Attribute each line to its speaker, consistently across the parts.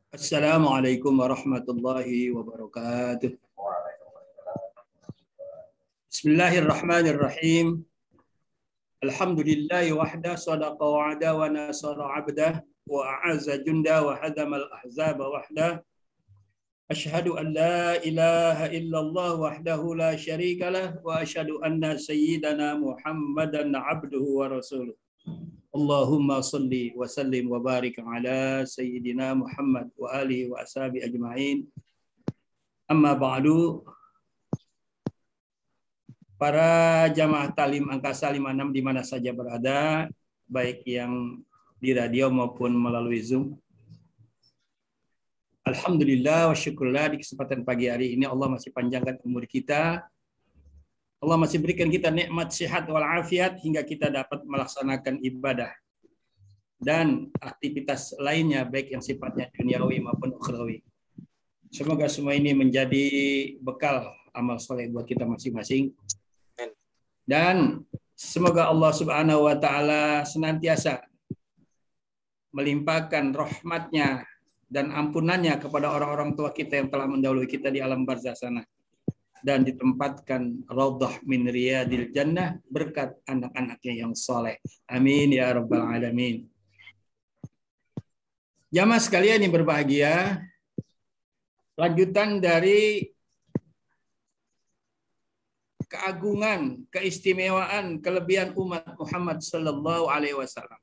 Speaker 1: Assalamualaikum warahmatullahi wabarakatuh. Bismillahirrahmanirrahim. Alhamdulillahi wahda sadaqa wa'ada wa nasara abdah wa a'azza junda wa hadamal ahzaba wahda. Ashhadu an la ilaha illallah wahdahu la syarika lah wa ashhadu anna sayyidana Muhammadan abduhu wa rasuluh. Allahumma salli wa sallim wa barik ala sayyidina Muhammad wa alihi wa ashabi ajma'in. Amma ba'du. Para jamaah talim angkasa 56 di mana saja berada, baik yang di radio maupun melalui Zoom. Alhamdulillah wa syukurlah di kesempatan pagi hari ini Allah masih panjangkan umur kita. Allah masih berikan kita nikmat sehat wal afiat hingga kita dapat melaksanakan ibadah dan aktivitas lainnya baik yang sifatnya duniawi maupun ukhrawi. Semoga semua ini menjadi bekal amal soleh buat kita masing-masing. Dan semoga Allah Subhanahu wa taala senantiasa melimpahkan rahmatnya dan ampunannya kepada orang-orang tua kita yang telah mendahului kita di alam barzakh sana. Dan ditempatkan raudhah min riyadil jannah berkat anak-anaknya yang soleh. Amin ya rabbal alamin. Jamaah sekalian yang berbahagia, lanjutan dari keagungan, keistimewaan, kelebihan umat Muhammad sallallahu alaihi wasallam.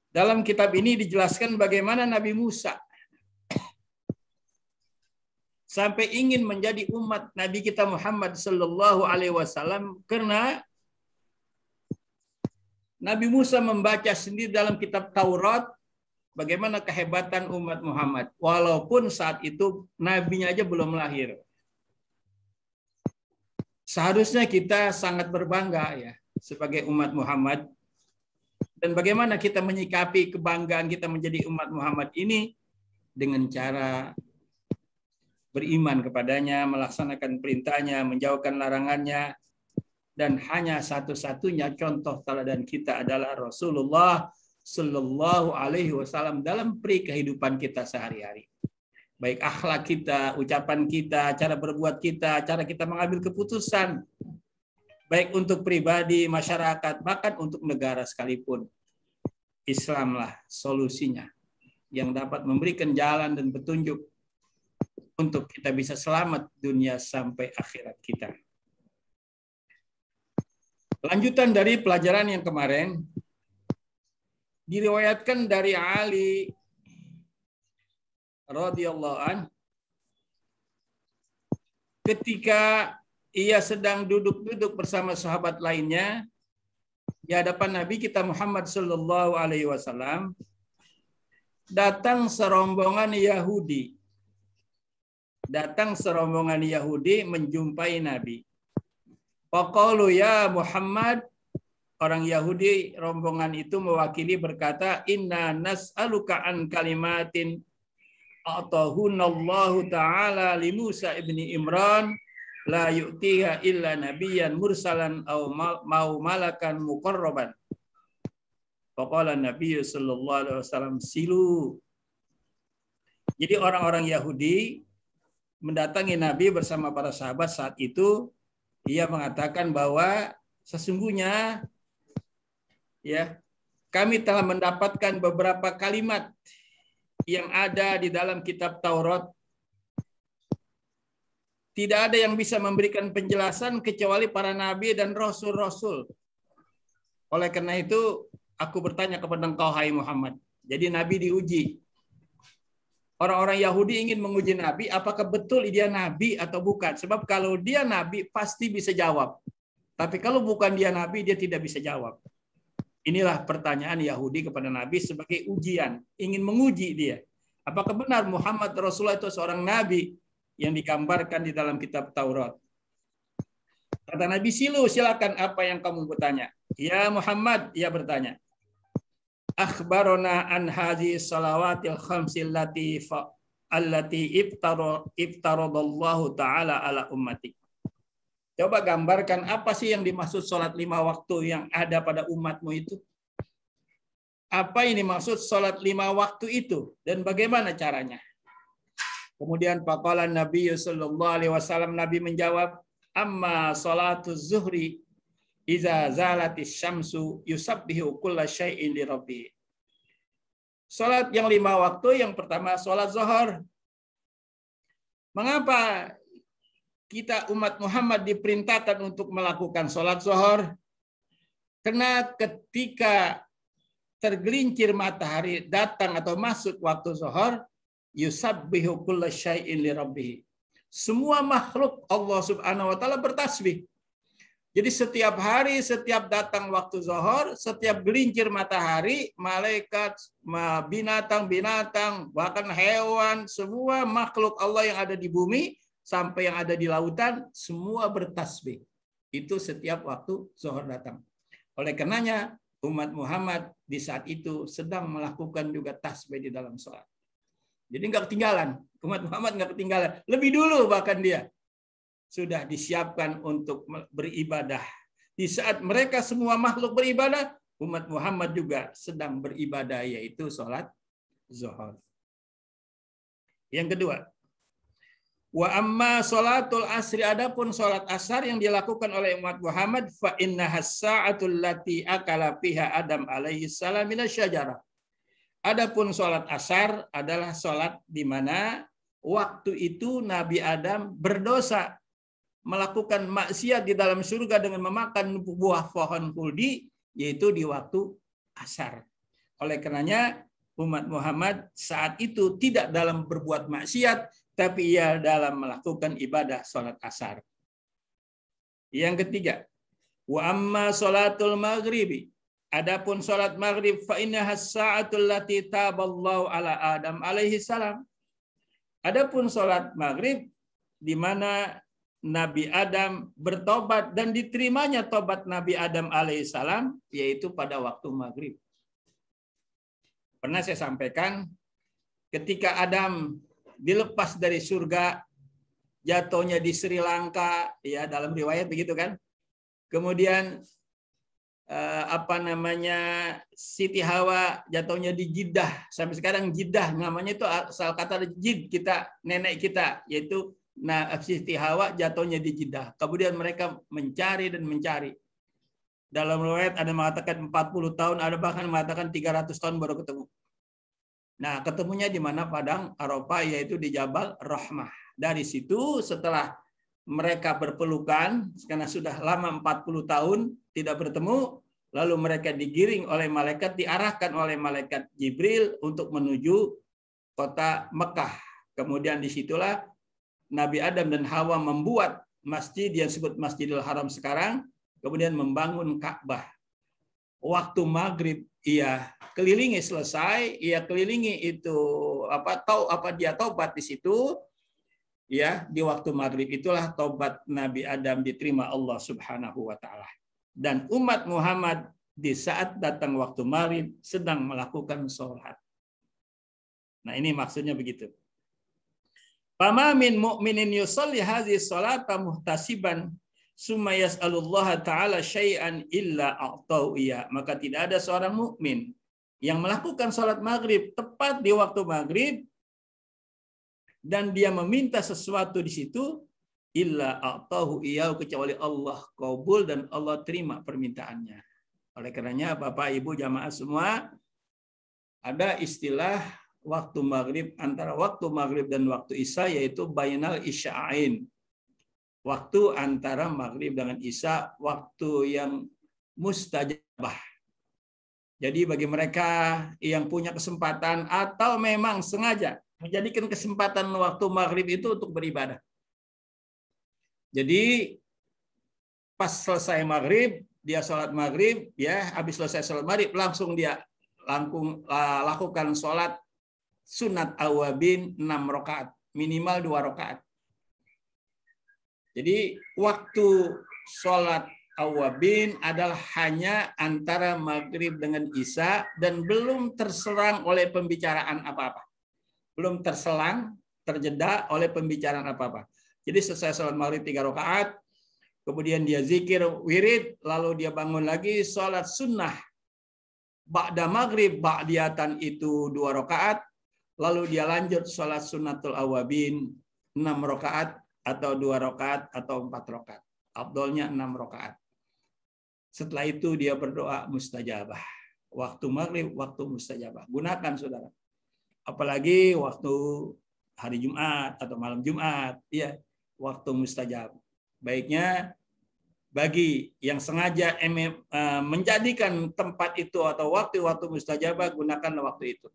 Speaker 1: Dalam kitab ini dijelaskan bagaimana Nabi Musa sampai ingin menjadi umat Nabi kita Muhammad sallallahu alaihi wasallam karena Nabi Musa membaca sendiri dalam kitab Taurat bagaimana kehebatan umat Muhammad walaupun saat itu nabinya aja belum lahir. Seharusnya kita sangat berbangga ya sebagai umat Muhammad, dan bagaimana kita menyikapi kebanggaan kita menjadi umat Muhammad ini dengan cara beriman kepadanya, melaksanakan perintahnya, menjauhkan larangannya, dan hanya satu-satunya contoh teladan kita adalah Rasulullah Sallallahu Alaihi Wasallam dalam peri kehidupan kita sehari-hari. Baik akhlak kita, ucapan kita, cara berbuat kita, cara kita mengambil keputusan, baik untuk pribadi, masyarakat, bahkan untuk negara sekalipun. Islamlah solusinya yang dapat memberikan jalan dan petunjuk untuk kita bisa selamat dunia sampai akhirat kita. Lanjutan dari pelajaran yang kemarin, diriwayatkan dari Ali radhiyallahu an, ketika ia sedang duduk-duduk bersama sahabat lainnya di hadapan Nabi kita Muhammad sallallahu alaihi wasallam, datang serombongan Yahudi. Datang serombongan Yahudi menjumpai Nabi. Faqalu ya Muhammad, orang Yahudi rombongan itu mewakili berkata, inna nas'aluka an kalimatin atahunallahu ta'ala li Musa ibni Imran la yu'tiha illa nabiyyan mursalan au malakan muqarraban. Faqala Nabi sallallahu alaihi wasallam silu. Jadi orang-orang Yahudi mendatangi Nabi bersama para sahabat saat itu. Ia mengatakan bahwa sesungguhnya ya kami telah mendapatkan beberapa kalimat yang ada di dalam kitab Taurat. Tidak ada yang bisa memberikan penjelasan kecuali para nabi dan rasul-rasul. Oleh karena itu aku bertanya kepada engkau hai Muhammad. Jadi Nabi diuji. Orang-orang Yahudi ingin menguji Nabi, apakah betul dia Nabi atau bukan. Sebab kalau dia Nabi, pasti bisa jawab. Tapi kalau bukan dia Nabi, dia tidak bisa jawab. Inilah pertanyaan Yahudi kepada Nabi sebagai ujian. Ingin menguji dia. Apakah benar Muhammad Rasulullah itu seorang Nabi yang digambarkan di dalam kitab Taurat. Kata Nabi, silakan apa yang kamu bertanya. Ya Muhammad, ia bertanya. Akhbarona an hadhihi salawatil khamsil allati iftaradallahu ta'ala ala ummati. Coba gambarkan apa sih yang dimaksud sholat 5 waktu yang ada pada umatmu itu. apa ini maksud sholat 5 waktu itu dan bagaimana caranya? Kemudian faqala Nabi sallallahu alaihi wasallam, Nabi menjawab, amma salatu zuhri iza zalatis syamsu yusabbihu kulla syai'in li rabbih. Salat yang 5 waktu, yang pertama salat zuhur. Mengapa kita umat Muhammad diperintahkan untuk melakukan salat zuhur? Karena ketika tergelincir matahari datang atau masuk waktu zuhur, yusabbihu kulla syai'in li rabbih. Semua makhluk Allah Subhanahu wa taala bertasbih. Jadi setiap hari, setiap datang waktu zuhur, setiap gelincir matahari, malaikat, binatang-binatang, bahkan hewan, semua makhluk Allah yang ada di bumi sampai yang ada di lautan, semua bertasbih. Itu setiap waktu zuhur datang. Oleh karenanya, umat Muhammad di saat itu sedang melakukan juga tasbih di dalam sholat. Jadi nggak ketinggalan. Umat Muhammad nggak ketinggalan. Lebih dulu bahkan dia sudah disiapkan untuk beribadah. Di saat mereka semua makhluk beribadah, umat Muhammad juga sedang beribadah, yaitu sholat zuhur. Yang kedua, wa amma sholatul asri, adapun sholat asar yang dilakukan oleh umat Muhammad, fa innaha sa'atul lati akala fiha Adam alaihi salam minasyajarah. Adapun sholat asar adalah sholat di mana waktu itu Nabi Adam berdosa, melakukan maksiat di dalam surga dengan memakan buah pohon khuldi, yaitu di waktu asar. Oleh karenanya umat Muhammad saat itu tidak dalam berbuat maksiat, tapi ia dalam melakukan ibadah sholat asar. Yang ketiga, wa amma sholatul maghribi, adapun sholat maghrib, fa innaha sa'atul lati taballahu ala Adam alaihi salam. Adapun sholat maghrib di mana Nabi Adam bertobat dan diterimanya tobat Nabi Adam alaihi salam, yaitu pada waktu maghrib. Pernah saya sampaikan, ketika Adam dilepas dari surga, jatuhnya di Sri Lanka, ya dalam riwayat begitu kan. Kemudian Siti Hawa jatuhnya di Jeddah. Sampai sekarang Jeddah namanya itu asal kata Jid, kita nenek kita, yaitu Siti Hawa jatuhnya di Jeddah. Kemudian mereka mencari dan mencari. Dalam riwayat ada mengatakan 40 tahun, ada bahkan mengatakan 300 tahun baru ketemu. Nah, ketemunya di mana? Padang Arafah, yaitu di Jabal Rahmah. Dari situ setelah mereka berpelukan, karena sudah lama 40 tahun tidak bertemu, lalu mereka digiring oleh malaikat, diarahkan oleh malaikat Jibril untuk menuju kota Mekah. Kemudian disitulah Nabi Adam dan Hawa membuat masjid yang disebut Masjidil Haram sekarang, kemudian membangun Ka'bah. Waktu maghrib ia kelilingi selesai, ia kelilingi itu dia taubat di situ. Ya, di waktu maghrib itulah taubat Nabi Adam diterima Allah Subhanahu wa taala. Dan umat Muhammad di saat datang waktu maghrib sedang melakukan sholat. Nah, ini maksudnya begitu. Fama min mu'minin yusalli hadhihi sholata muhtasiban summa yas'alullaha ta'ala syai'an illa a'tahu iya. Maka tidak ada seorang mukmin yang melakukan sholat maghrib tepat di waktu maghrib dan dia meminta sesuatu di situ, illa a'tahu iyyahu, kecuali Allah qabul dan Allah terima permintaannya. Oleh karenanya Bapak Ibu jamaah semua, ada istilah waktu maghrib, antara waktu maghrib dan waktu isya, yaitu bainal isya'ain. Waktu antara maghrib dengan isya, waktu yang mustajabah. Jadi bagi mereka yang punya kesempatan atau memang sengaja menjadikan kesempatan waktu maghrib itu untuk beribadah. Jadi pas selesai maghrib, dia sholat maghrib, ya habis selesai sholat maghrib langsung dia lakukan sholat sunat awabin 6 rakaat, minimal 2 rakaat. Jadi waktu sholat awabin adalah hanya antara maghrib dengan isya dan belum terserang oleh pembicaraan apa-apa. Belum terselang, terjeda oleh pembicaraan apa-apa. Jadi selesai sholat maghrib 3 rakaat, kemudian dia zikir, wirid, lalu dia bangun lagi sholat sunnah ba'da maghrib ba'diyatan itu 2 rakaat, lalu dia lanjut sholat sunnatul awabin 6 rakaat atau 2 rakaat atau 4 rakaat. Afdolnya 6 rakaat. Setelah itu dia berdoa mustajabah. Waktu maghrib, waktu mustajabah. Gunakan saudara. Apalagi waktu hari Jumat atau malam Jumat, ya, waktu mustajab. Baiknya bagi yang sengaja menjadikan tempat itu atau waktu-waktu mustajabah, gunakanlah waktu itu.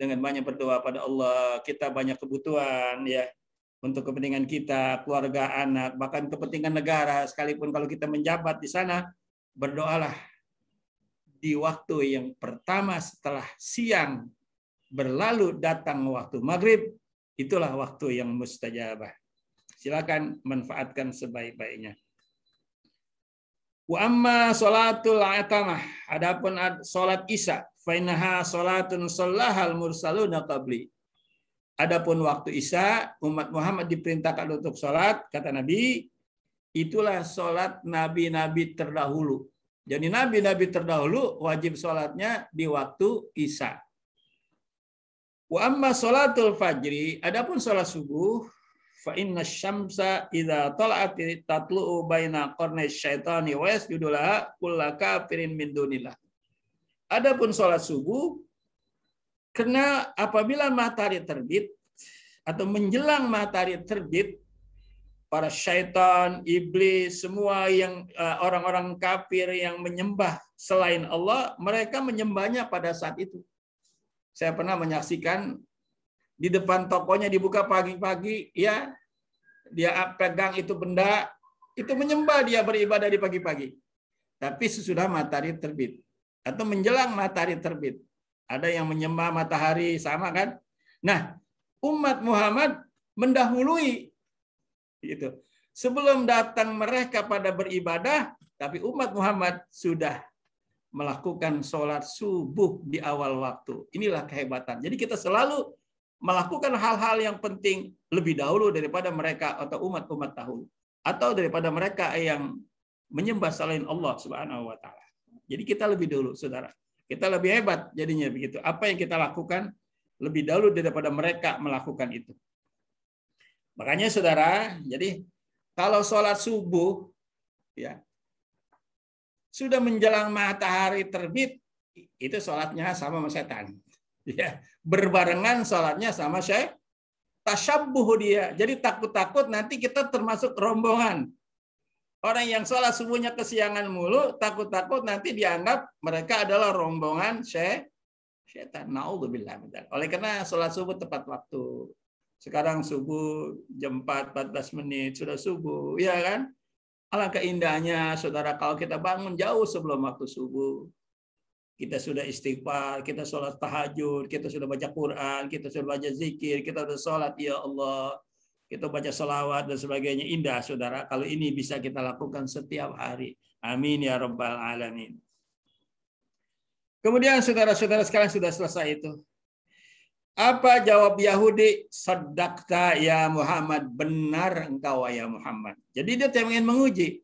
Speaker 1: Dengan banyak berdoa pada Allah, kita banyak kebutuhan ya untuk kepentingan kita, keluarga, anak, bahkan kepentingan negara. Sekalipun kalau kita menjabat di sana, berdoalah di waktu yang pertama setelah siang berlalu datang waktu maghrib, itulah waktu yang mustajabah. Silakan manfaatkan sebaik-baiknya. Wa amma salatul atamah, adapun salat Isya, fa innaha salatun shallahal mursaluna qabli. Adapun waktu Isya, umat Muhammad diperintahkan untuk salat, kata Nabi, itulah salat nabi-nabi terdahulu. Jadi nabi-nabi terdahulu wajib salatnya di waktu Isya. Wa amma salatul fajri, adapun salat subuh, fa inna syamsa idza tala'at tatlu'u baina qarnay syaitani wa yasjudu laha kullu kafirin min dunillah. Adapun salat subuh, karena apabila matahari terbit atau menjelang matahari terbit, para syaitan, iblis, semua yang orang-orang kafir yang menyembah selain Allah, mereka menyembahnya pada saat itu. Saya pernah menyaksikan di depan tokonya dibuka pagi-pagi, ya, dia pegang itu benda, itu menyembah, dia beribadah di pagi-pagi. Tapi sesudah matahari terbit atau menjelang matahari terbit, ada yang menyembah matahari, sama kan? Nah, umat Muhammad mendahului gitu. Sebelum datang mereka pada beribadah, tapi umat Muhammad sudah melakukan sholat subuh di awal waktu. Inilah kehebatan. Jadi kita selalu melakukan hal-hal yang penting lebih dahulu daripada mereka atau umat-umat dahulu, atau daripada mereka yang menyembah selain Allah Subhanahu wa taala. Jadi kita lebih dulu, saudara. Kita lebih hebat jadinya begitu. Apa yang kita lakukan lebih dahulu daripada mereka melakukan itu. Makanya saudara, jadi kalau sholat subuh ya sudah menjelang matahari terbit, itu sholatnya sama setan. Ya, berbarengan sholatnya sama syaitan. Tasyabbuh dia. Jadi takut-takut nanti kita termasuk rombongan. Orang yang sholat subuhnya kesiangan mulu, takut-takut nanti dianggap mereka adalah rombongan syaitan. Na'udzubillah. Oleh karena sholat subuh tepat waktu. Sekarang subuh jam 4:14 menit sudah subuh, ya kan? Alangkah indahnya saudara kalau kita bangun jauh sebelum waktu subuh. Kita sudah istighfar, kita sholat tahajud, kita sudah baca Quran, kita sudah baca zikir, kita sudah sholat ya Allah, kita baca salawat dan sebagainya. Indah saudara, kalau ini bisa kita lakukan setiap hari. Amin ya rabbal alamin. Kemudian saudara-saudara sekalian sudah selesai itu. Apa jawab Yahudi? Sadaqta ya Muhammad, benar engkau ya Muhammad. Jadi dia ingin menguji.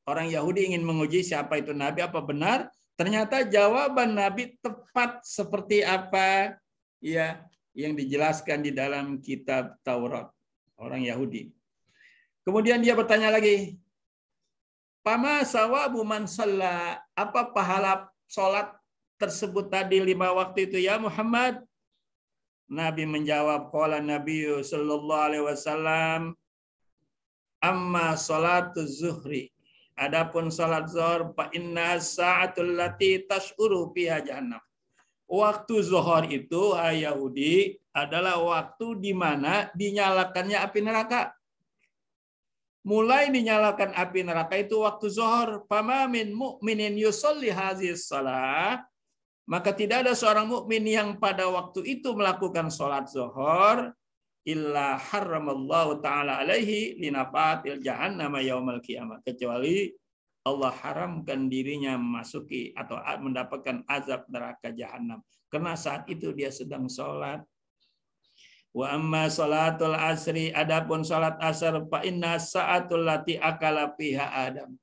Speaker 1: Orang Yahudi ingin menguji siapa itu Nabi, apa benar? Ternyata jawaban Nabi tepat seperti apa ya yang dijelaskan di dalam kitab Taurat. Orang Yahudi. Kemudian dia bertanya lagi, Pama sawabu man shalla, apa pahala sholat tersebut tadi 5 waktu itu ya Muhammad? Nabi menjawab, qala Nabi sallallahu alaihi wasallam, amma salatuz zuhri, adapun salat zuhur, fa inna sa'atul lati tash'uru fiha jahannam. Waktu zuhur itu, Yahudi, adalah waktu di mana dinyalakannya api neraka. Mulai dinyalakan api neraka itu waktu zuhur. Fama min mu'minin yusolli hazis salah, maka tidak ada seorang mukmin yang pada waktu itu melakukan sholat zuhur illa haramallahu ta'ala alaihi linafatil jahannam yaumal qiyamah, kecuali Allah haramkan dirinya memasuki atau mendapatkan azab neraka jahanam karena saat itu dia sedang sholat. Wa amma sholatul asri, adapun sholat asar, fa inna sa'atul lati akala fiha Adam.